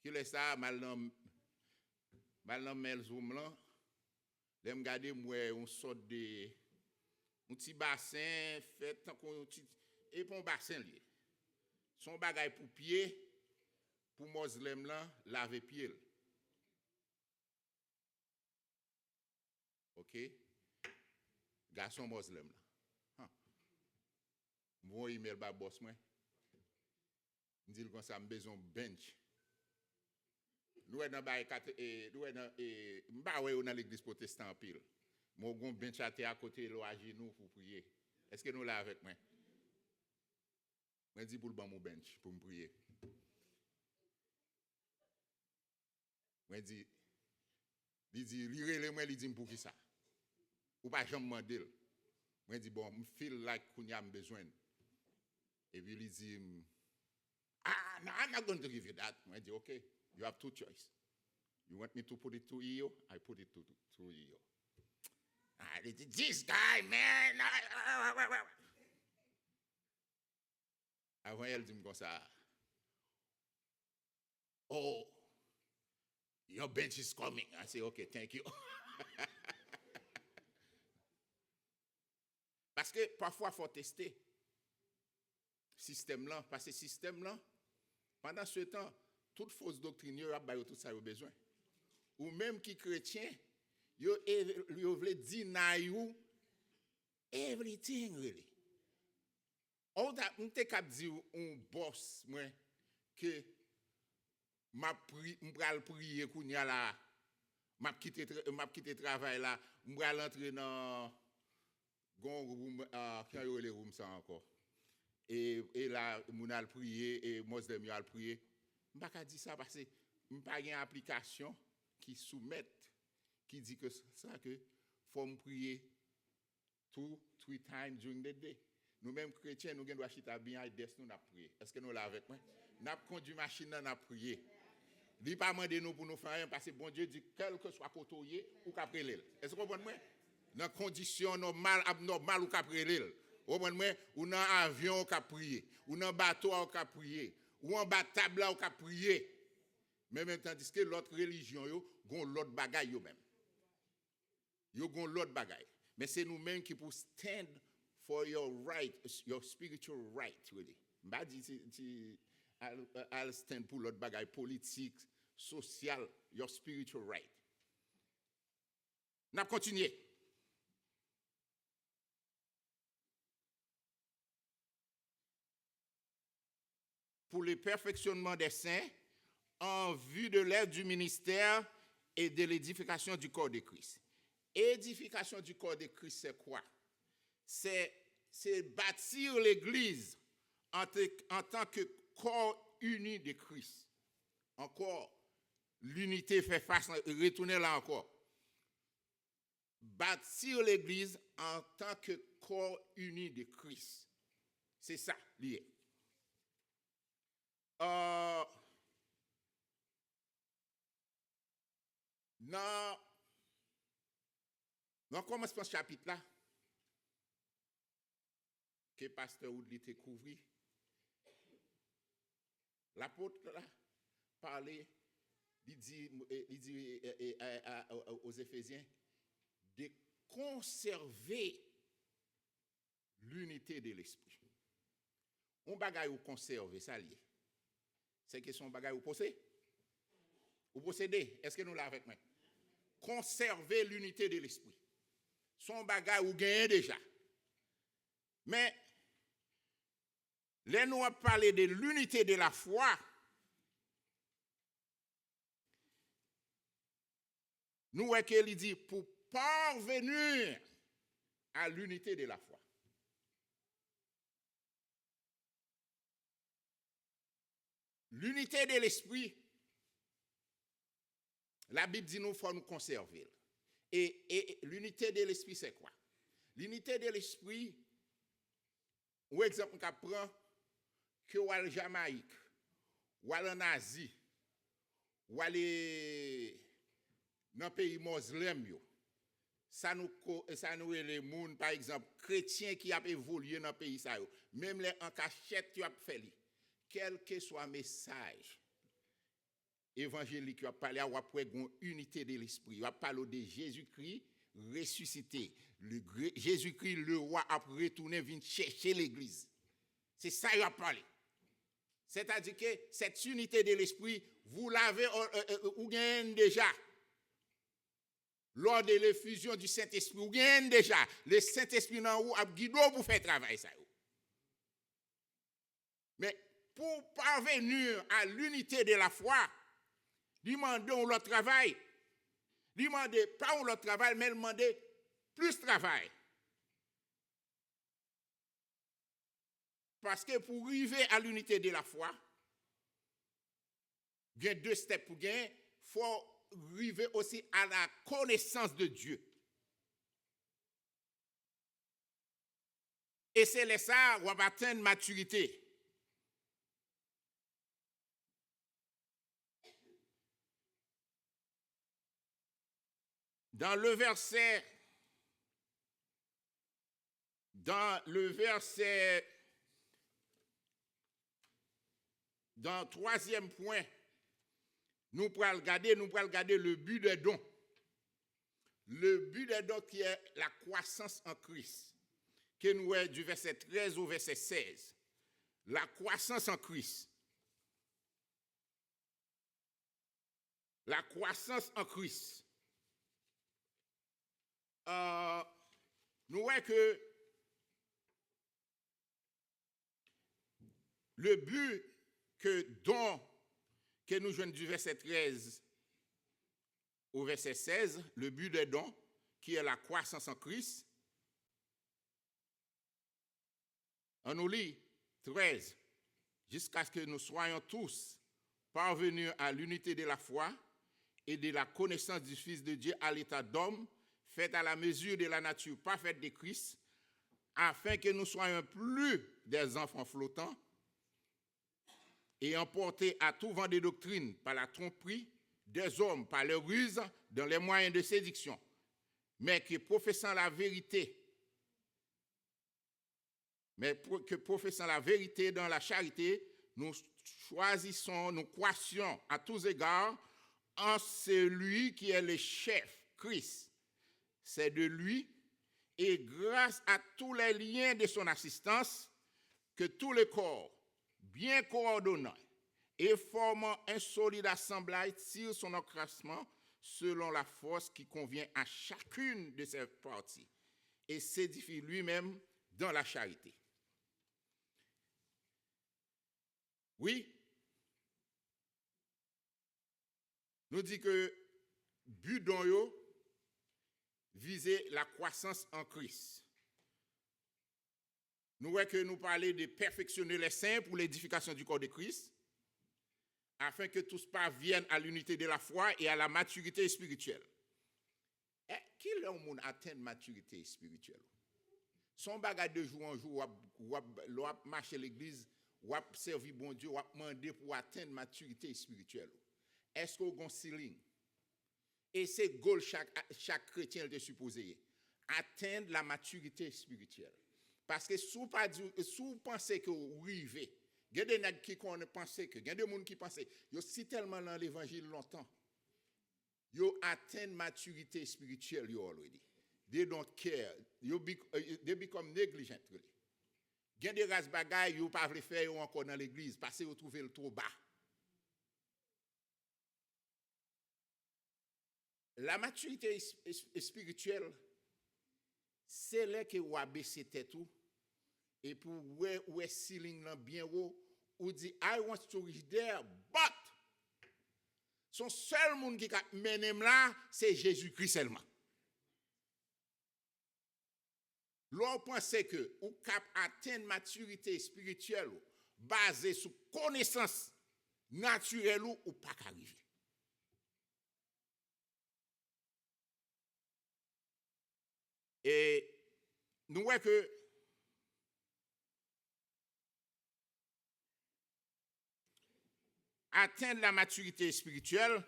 Qui laisse ça mal dans mel zoom là. L'aime garder moi on sort de un petit bassin fait tant qu'on et pour un bassin lié. Son bagage pour pied pour musulman là laver pied. OK? Garçon musulman là. Mon email ba boss moi. Dit comme ça, besoin bench. Nous dans bail nous dans m'ba ouais dans l'église protestante pile. Mon gon bench à terre à côté lo à genoux pour prier. Est-ce que nous là avec moi? Moi dit pour le ban mon bench pour me prier. Moi dit lire moi il dit pour qui ça? Ou pas jamais demander. Moi dit bon, me feel like qu'on y a besoin. Et puis il dit no, I'm not going to give you that. I say, okay, you have two choices. You want me to put it to EO? I put it to EO. This guy, man. Avant, elle dit comme ça. Oh, your bench is coming. I say, okay, thank you. Parce que parfois, il faut tester le système là. Parce que le système là, pendant ce temps, toute fausse doctrine, il y a tout ça au besoin. Ou même qui chrétien, il veut deny you everything really. On te cap dire un boss moi que m'a prier kounya là, m'a quitter travail là, m'a rentrer dans gon room qui a les room ça encore. Et là moun al prier et musulman yo al prier. M'pa ka di ça parce que m'pa gen application qui soumettent qui dit que ça que faut me prier 2-3 times during the day. Nous mêmes chrétiens nous doit chita bien à des nous n'a prier. Est-ce que nous là avec moi? N'a conduit machine n'a prier. Li pas mandé nous pour nous faire rien parce que bon Dieu dit quel que soit côtoyer ou ka prélel. Est-ce que vous comprenez moi? Dans condition normale abnormale ou ka prélel. Ou dans avion ou prier, ou dans bateau ou prier, ou en bas table ou prier. Mais même tandis que l'autre religion yo gon l'autre bagaille yo même. Yo gon l'autre bagaille. Mais c'est nous-mêmes qui pour stand for your right, your spiritual right really. M'pa dit I'll stand pour l'autre bagaille politique, social, your spiritual right. N'a continuer. Pour le perfectionnement des saints, en vue de l'œuvre du ministère et de l'édification du corps de Christ. Édification du corps de Christ, c'est quoi? C'est bâtir l'Église en tant que corps uni de Christ. Encore, l'unité fait face, retourner là encore. Bâtir l'Église en tant que corps uni de Christ. C'est ça, lié. Dans le commencement ce chapitre là, que pasteur Woodley t'a couvert, l'apôtre là parlait, il dit aux Éphésiens de conserver l'unité de l'esprit. On bagaille ou conserver ça lié. C'est que son bagaille ou posséder. Ou posséder. Est-ce que nous l'avons avec moi? Conserver l'unité de l'esprit. Son bagaille ou gagner déjà. Mais, là nous avons parlé de l'unité de la foi. Nous voyons qu'il dit pour parvenir à l'unité de la foi. L'unité de l'esprit, la Bible dit nous faut nous conserver. Et l'unité de l'esprit, c'est quoi? L'unité de l'esprit, ou exemple, on prend que ou à Jamaïque, ou à en Asie, ou à dans le pays musulman, ça nous est les gens, par exemple, chrétiens qui ont évolué dans le pays, même les en cachette qui ont fait, quel que soit le message évangélique, on parle après une unité de l'esprit, on parle de Jésus-Christ ressuscité. Jésus-Christ, le roi, a retourné, vient chercher l'église. C'est ça qu'il a parlé. C'est-à-dire que cette unité de l'esprit, vous l'avez ou gagnez déjà. Lors de l'effusion du Saint-Esprit, vous gagnez déjà. Le Saint-Esprit dans vous a guidé pour faire travail ça. Mais pour parvenir à l'unité de la foi, demandons le travail. Demandez pas le travail, mais demandez plus de travail. Parce que pour arriver à l'unité de la foi, il y a 2 steps pour gagner. Il faut arriver aussi à la connaissance de Dieu. Et c'est là ça qu'on va atteindre maturité. Dans le troisième point, nous pourrons regarder le but des dons. Le but des dons qui est la croissance en Christ, que nous est du verset 13 au verset 16. La croissance en Christ. La croissance en Christ. Nous voyons que le but que nous jouons du verset 13 au verset 16, le but des dons, qui est la croissance en Christ. On nous lit 13, jusqu'à ce que nous soyons tous parvenus à l'unité de la foi et de la connaissance du Fils de Dieu à l'état d'homme, fait à la mesure de la nature parfaite de Christ, afin que nous soyons plus des enfants flottants et emportés à tout vent de doctrine par la tromperie des hommes, par leur ruse dans les moyens de séduction, mais que professant la vérité dans la charité, nous croissions à tous égards en celui qui est le chef, Christ. C'est de lui, et grâce à tous les liens de son assistance, que tout le corps, bien coordonné et formant un solide assemblage, tire son accroissement selon la force qui convient à chacune de ses parties et s'édifie lui-même dans la charité. Oui, nous dit que but don yo viser la croissance en Christ. Nous voyons que nous parlons de perfectionner les saints pour l'édification du corps de Christ, afin que tous parviennent à l'unité de la foi et à la maturité spirituelle. Et qui est le monde atteint maturité spirituelle? Son bagage de jour en jour, ou marcher à l'église, ou servir bon Dieu, ou demander pour atteindre maturité spirituelle. Est-ce qu'on a un ceiling? Et c'est goal chaque chrétien est supposé atteindre la maturité spirituelle. Parce que si vous pensez que vous arrivez, il y a des gens qui pensent que, il y a des gens qui pensent, ils sont tellement dans l'évangile longtemps, ils atteignent maturité spirituelle already. They don't care. They become negligent. Really. Il y a des races bagailles, ils ne peuvent pas faire encore dans l'église parce qu'ils trouvent le trop bas. La maturité spirituelle, c'est là que vous abaissez tête tout et pour où est ceiling bien haut, ou dit I want to reach there, but son seul monde qui a mené là, c'est Jésus-Christ seulement. L'on pense que vous cap atteindre maturité spirituelle basée sur connaissance naturel ou pas qu'arriver. Et nous voyons que atteindre la maturité spirituelle,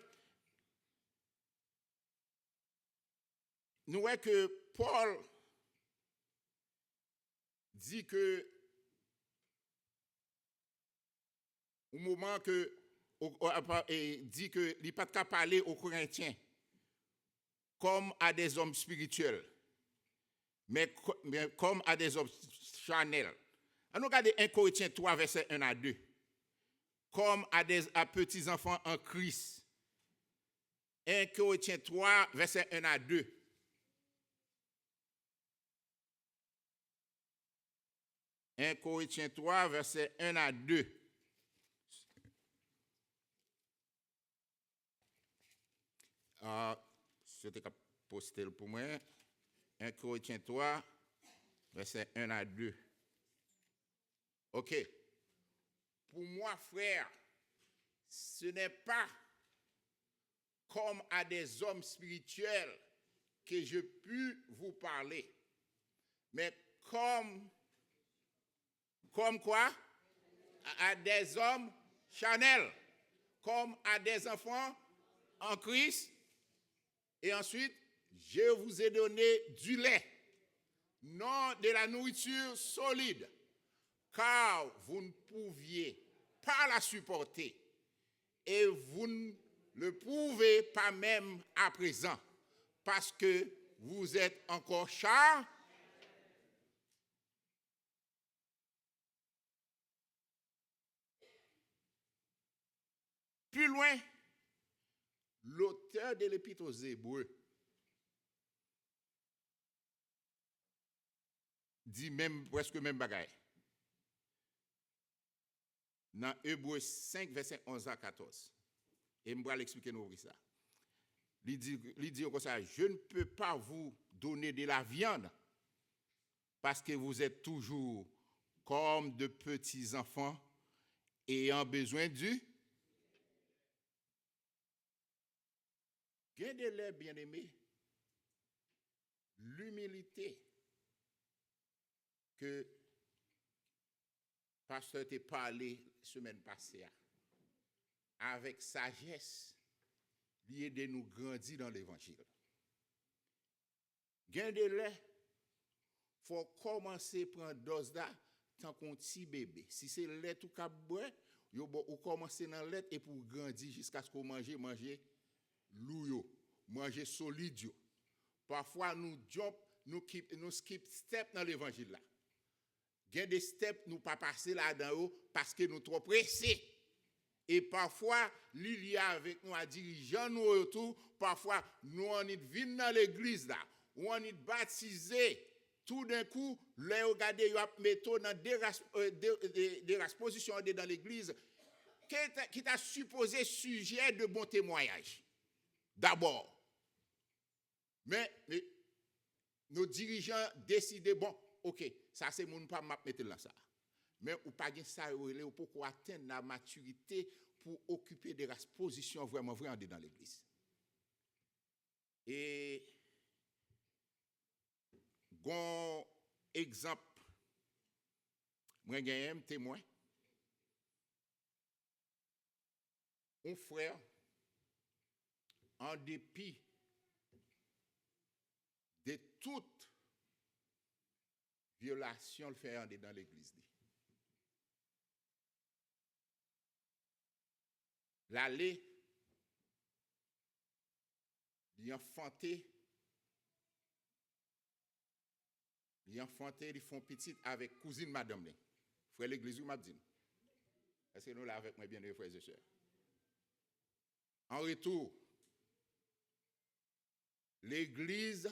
nous voyons que Paul dit que au moment que dit que il n'est pas qu'à parler aux Corinthiens comme à des hommes spirituels, mais comme à des hommes charnels. On regarde 1 Corinthiens 3, verset 1 à 2. Comme à petits enfants en Christ. 1 Corinthiens 3, verset 1 à 2. « 1 Corinthiens 3, verset 1 à 2. C'était qu'à poster pour moi. 1 Corinthiens 3, verset 1 à 2. OK. Pour moi, frère, ce n'est pas comme à des hommes spirituels que je puis vous parler, mais comme quoi? À des hommes charnels, comme à des enfants en Christ. Et ensuite, je vous ai donné du lait, non de la nourriture solide, car vous ne pouviez pas la supporter et vous ne le pouvez pas même à présent, parce que vous êtes encore charnels. Plus loin, l'auteur de l'Épître aux Hébreux dit presque même bagaille. Dans Hébreux 5, verset 11 à 14. Et je vais l'expliquer nous ça. Il dit comme ça, je ne peux pas vous donner de la viande parce que vous êtes toujours comme de petits enfants ayant besoin du gain de l'air, bien-aimé, l'humilité que pasteur t'a parlé semaine passée avec sagesse, lié de nous grandir dans l'évangile. Gain de l'air, il faut commencer à prendre dose là tant qu'on petit bébé. Si c'est lait tout cap boire, vous commencez dans lait et pour grandir jusqu'à ce qu'on manger louyo, manger solide. Parfois nous jump, nous skip step dans l'évangile là. Gain des steps nous pas passer là-dedans parce que nous trop pressés. Et parfois, il y a avec nous à dirigeants nous autour, parfois nous on est venu dans l'église là, ou on est baptisé. Tout d'un coup, les regarder yo metto dans des positions dans l'église qui t'a supposé sujet de bon témoignage. D'abord. Mais nos dirigeants décident, bon, ok, ça c'est mon pas mettre dans ça. Mais ou pas gen ça ou pour atteindre la maturité pour occuper des positions vraiment vraies dans l'église. Et bon exemple, moi j'ai un témoin, un frère, en dépit de toute violation le fait dans l'église. L'aller, il enfanté, ils font petite avec cousine madame. Frère l'église ou m'a dit. Est-ce que nous là avec moi bien les frères et sœurs? En retour, l'église,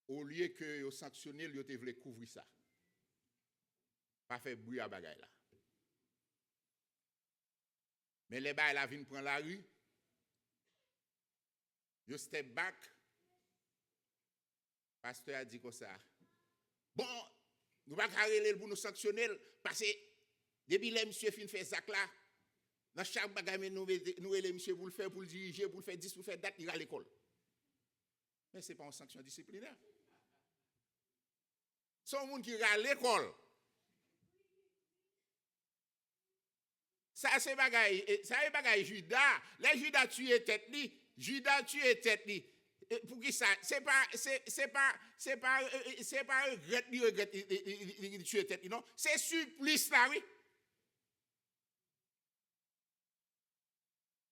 au lieu que vous sanctionnez, vous voulez couvrir ça. Pas faire bruit à bagaille là. Mais les bagailles là viennent prendre la rue. Vous step back. Pasteur a dit comme ça. Bon, nous ne pouvons pas arrêter pour nous sanctionner parce que Depuis les monsieur fin fait ça là, dans chaque bagage nous les monsieur pour le faire, pour le diriger, pour le faire 10, pour le faire date, il va à l'école. Mais ce n'est pas une sanction disciplinaire. C'est un monde qui va à l'école. Ça c'est bagay Judas. Les Judas tuent tête li. Judas tuent tête li. Pour qui ça? C'est pas regret tuer tête li, non. C'est supplice là, oui.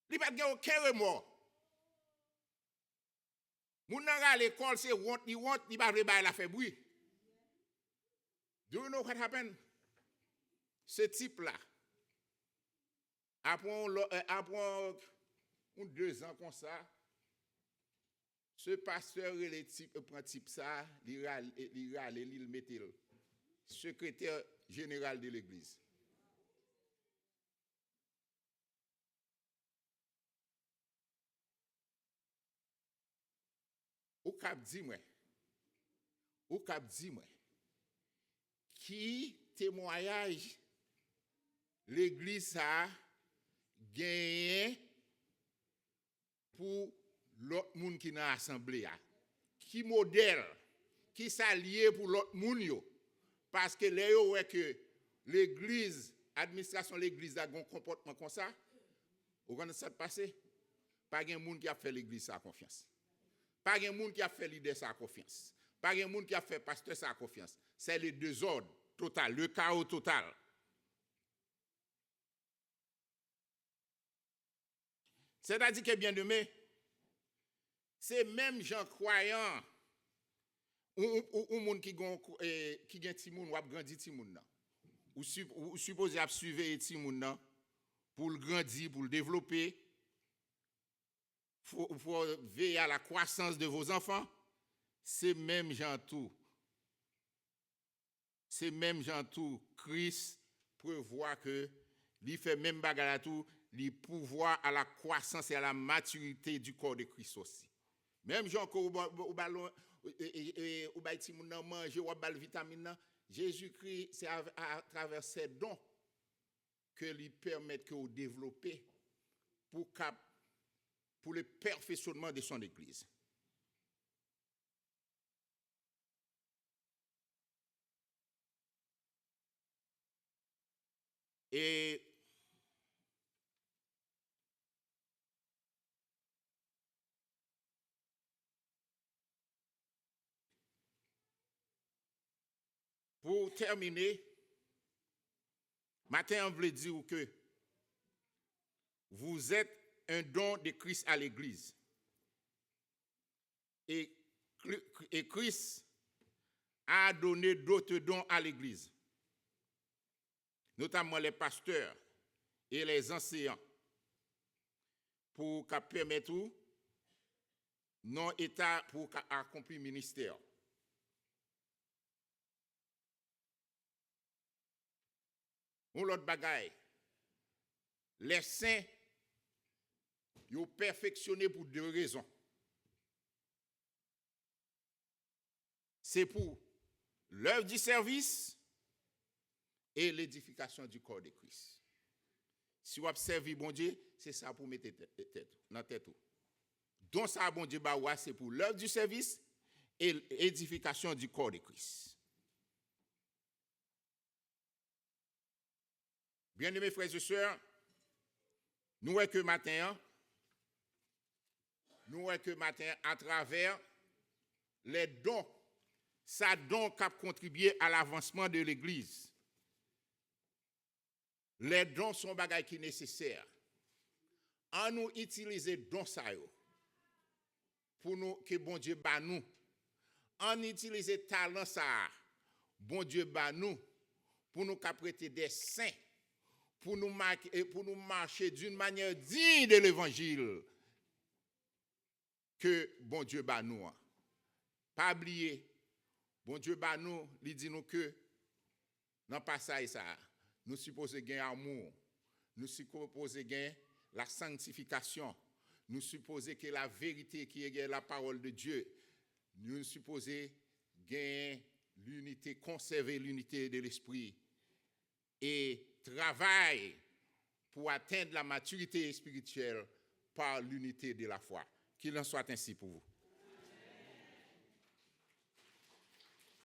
Il n'y a pas aucun remords. Moun nan à l'école, c'est want, il va la faire bruit. Do you know what happened? Ce type-là, après 2 ans comme ça, ce pasteur prend type ça, il met le secrétaire général de l'église. Ou cap dit moi, qui témoignage l'église a gagné pour l'autre monde qui dans l'assemblée, qui modèle, qui s'allie pour l'autre monde, parce que là ouais que l'église, administration l'église a un comportement comme ça, vous connaissez ça passé, pas un monde qui a fait l'église sa confiance. Pas un monde qui a fait leader sa confiance. Pas un monde qui a fait pasteur sa confiance. C'est le désordre total, le chaos total. C'est-à-dire que bien aimé, c'est même gens croyants ou monde qui gagne ti moun ou a grandi ti moun nan. Ou supposé a suivre ti moun nan pour le grandir, pour le développer. Faut veiller à la croissance de vos enfants. C'est même gens tout. C'est même gens tout. Christ prévoit que il fait même bagarre à tout, il pouvoir à la croissance et à la maturité du corps de Christ aussi. Même gens que au ballon ou ba ti moun nan manger ou bal vitamine, Jésus-Christ c'est à travers ces dons que lui permettent que vous développer pour le perfectionnement de son église. Et pour terminer, matin, on veut dire que vous êtes un don de Christ à l'église. Et Christ a donné d'autres dons à l'église, notamment les pasteurs et les enseignants, pour permettre non État pour accomplir le ministère. L'autre bagaille, les saints, ils ont perfectionné pour 2 raisons. C'est pour l'œuvre du service et l'édification du corps de Christ. Si vous observez bon Dieu, c'est ça pour mettre dans tête. Donc ça bon Dieu c'est pour l'œuvre du service et l'édification du corps de Christ. Bien-aimés frères et sœurs, nous voyons que matin, à travers les dons, ça don qui a contribué à l'avancement de l'Église. Les dons sont bagages qui sont nécessaires. En nous utiliser dons ça pour nous que bon Dieu bat nous. En utiliser talent ça, bon Dieu bat nous pour nous prêter des saints. Pour nous marcher d'une manière digne de l'évangile que bon Dieu bat nous. Pas oublier, bon Dieu bat nous, il dit nous que dans le passage ça, nous supposons gagner amour, nous supposons gagner la sanctification, nous supposons que la vérité qui est la parole de Dieu, nous supposons gagner l'unité, conserver l'unité de l'esprit et travaille pour atteindre la maturité spirituelle par l'unité de la foi. Qu'il en soit ainsi pour vous.